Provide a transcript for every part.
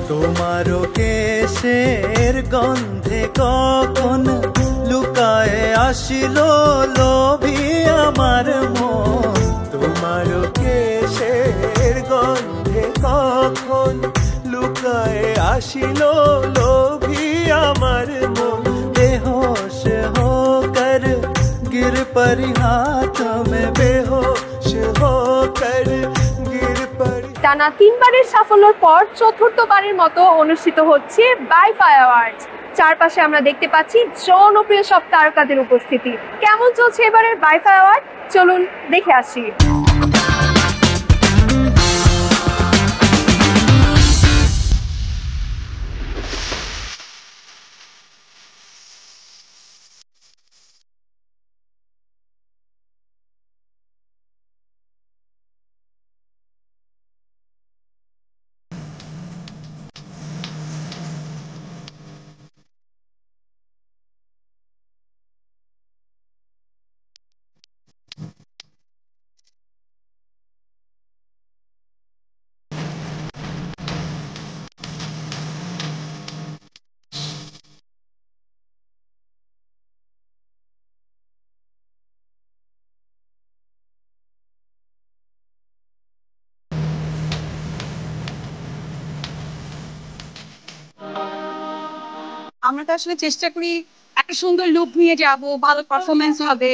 তোমারও কেশের গন্ধে কখন লুকায়ে আসিল লোভী আমার মন। তোমারও কেশের গন্ধে কখন লুকায়ে আসিল লোভী আমার মন। বেहोश होकर गिर पड़ी हाथ में, बेहोश होकर गिर पड़ी। টানা 3 বারের সাফল্যের পর চতুর্থবারের মতো অনুষ্ঠিত হচ্ছে বাইফাই অ্যাওয়ার্ডস। চারপাশে আমরা দেখতে পাচ্ছি জনপ্রিয় সব তারকাদের উপস্থিতি। কেমন চলছে এবারের বাইফাই অ্যাওয়ার্ড, চলুন দেখে আসি। আমরা তো আসলে চেষ্টা করি একটা সুন্দর লুক নিয়ে যাব, ভালো পারফরমেন্স হবে,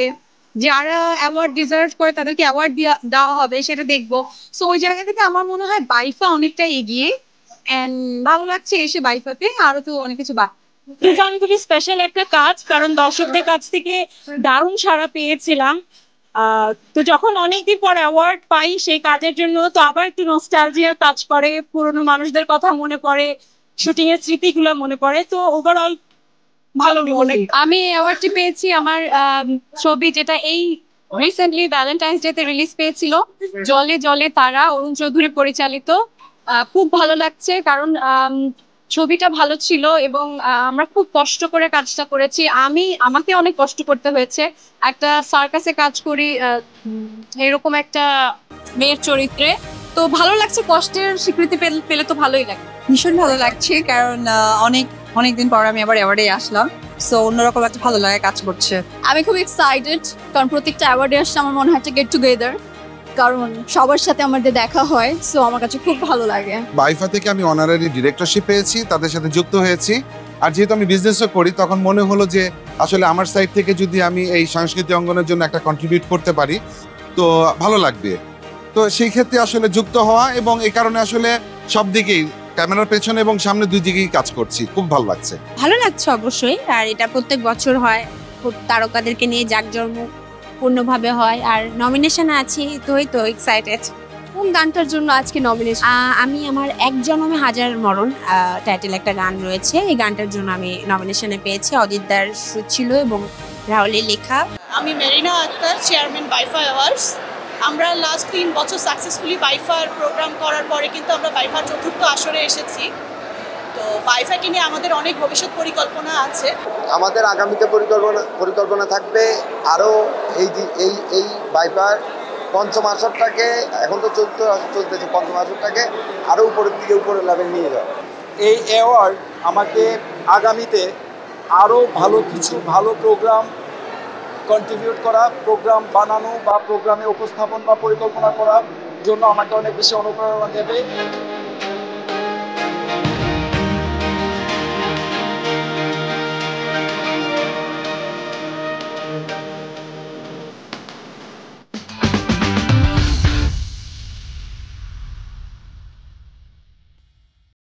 যারা অ্যাওয়ার্ড ডিজার্ভ করে তাদেরকে অ্যাওয়ার্ড দেওয়া হবে সেটা দেখবো। সো ওই জায়গা থেকে আমার মনে হয় বাইফা অনেকটা এগিয়ে। এন্ড ভালো লাগছে এসে বাইফাতে, আরো তো অনেক কিছু খুবই স্পেশাল একটা কাজ, কারণ দর্শকদের কাছ থেকে দারুণ সাড়া পেয়েছিলাম। তো যখন অনেকদিন পর অ্যাওয়ার্ড পাই সেই কাজের জন্য তো আবার একটু নস্টালজিয়া কাজ করে, পুরোনো মানুষদের কথা মনে পড়ে, শুটিং এর স্মৃতিগুলো মনে পড়ে। তো ওভারঅল ভালো মনে। আমি অ্যাওয়ার্ডটি পেয়েছি আমার ছবি, যেটা এই রিসেন্টলি ভ্যালেন্টাইন্স ডে তে রিলিজ পেয়েছিল, জলে জলে তারা, অরুণ চৌধুরী পরিচালিত। খুব ভালো লাগছে কারণ ছবিটা ভালো ছিল এবং আমরা খুব কষ্ট করে কাজটা করেছি। আমাকে অনেক কষ্ট করতে হয়েছে। একটা সার্কাসে কাজ করি, এরকম একটা মেয়ের চরিত্রে। তো ভালো লাগছে, কষ্টের স্বীকৃতি পেলে তো ভালোই লাগে। ভীষণ ভালো লাগছে কারণ অনেকদিন পর আমি আবার অ্যাওয়ার্ডে আসলাম, সো অন্যরকম একটা ভালো লাগে কাজ করছে। আমি খুব এক্সাইটেড কারণ প্রত্যেকটা অ্যাওয়ার্ডে আসলে আমার মনে হয় একটা গেট টুগেদার, কারণ সবার সাথে আমাদের দেখা হয়। সো আমার কাছে খুব ভালো লাগে। বাইফা থেকে আমি অনারারি ডিরেক্টরশিপ পেয়েছি, তাদের সাথে যুক্ত হয়েছি। আর যেহেতু আমি বিজনেসও করি, তখন মনে হলো যে আসলে আমার সাইড থেকে যদি আমি এই সাংস্কৃতিক অঙ্গনের জন্য একটা কন্ট্রিবিউট করতে পারি তো ভালো লাগবে। তো সেই ক্ষেত্রে আসলে যুক্ত হওয়া, এবং এই কারণে আসলে সব দিকেই ক্যামেরার পেছনে এবং সামনে দুই দিকেই কাজ করছি, খুব ভালো লাগছে। ভালো লাগছে অবশ্যই, আর এটা প্রত্যেক বছর হয়, খুব তারকাদেরকে নিয়ে জাঁকজমকপূর্ণভাবে হয়। আর নমিনেশনে আছি, তো এই তো এক্সাইটেড। কোন গানটার জন্য আজকে নমিনেশন? আমি আমার এক জনমে হাজার মরণ টাইটেল একটা গান রয়েছে, এই গানটার জন্য আমি নমিনেশনে পেয়েছি। অদিতদার সুর ছিল এবং রাহুলের লেখা। আমি মেরিনা আক্তার, চেয়ারম্যান বাইফা অ্যাওয়ার্ডস। আমরা লাস্ট 3 বছর সাকসেসফুলি বাইফার প্রোগ্রাম করার পরে কিন্তু আমরা বাইফার চতুর্থ আসরে এসেছি। তো বাইফাকে নিয়ে আমাদের অনেক ভবিষ্যৎ পরিকল্পনা আছে। আমাদের আগামীতে পরিকল্পনা থাকবে আরও এই বাইফার পঞ্চম আসরটাকে, এখন তো চতুর্থ আসর চলতেছে, পঞ্চম আসরটাকে আরও উপরের দিকে উপরের লেভেল নিয়ে যাওয়া। এই অ্যাওয়ার্ড আমাকে আগামীতে আরও ভালো প্রোগ্রাম কন্ট্রিবিউট করা, প্রোগ্রাম বানানো বা প্রোগ্রামে উপস্থাপন বা পরিকল্পনা করার জন্য আমাকে অনেক বেশি অনুপ্রেরণা দেবে।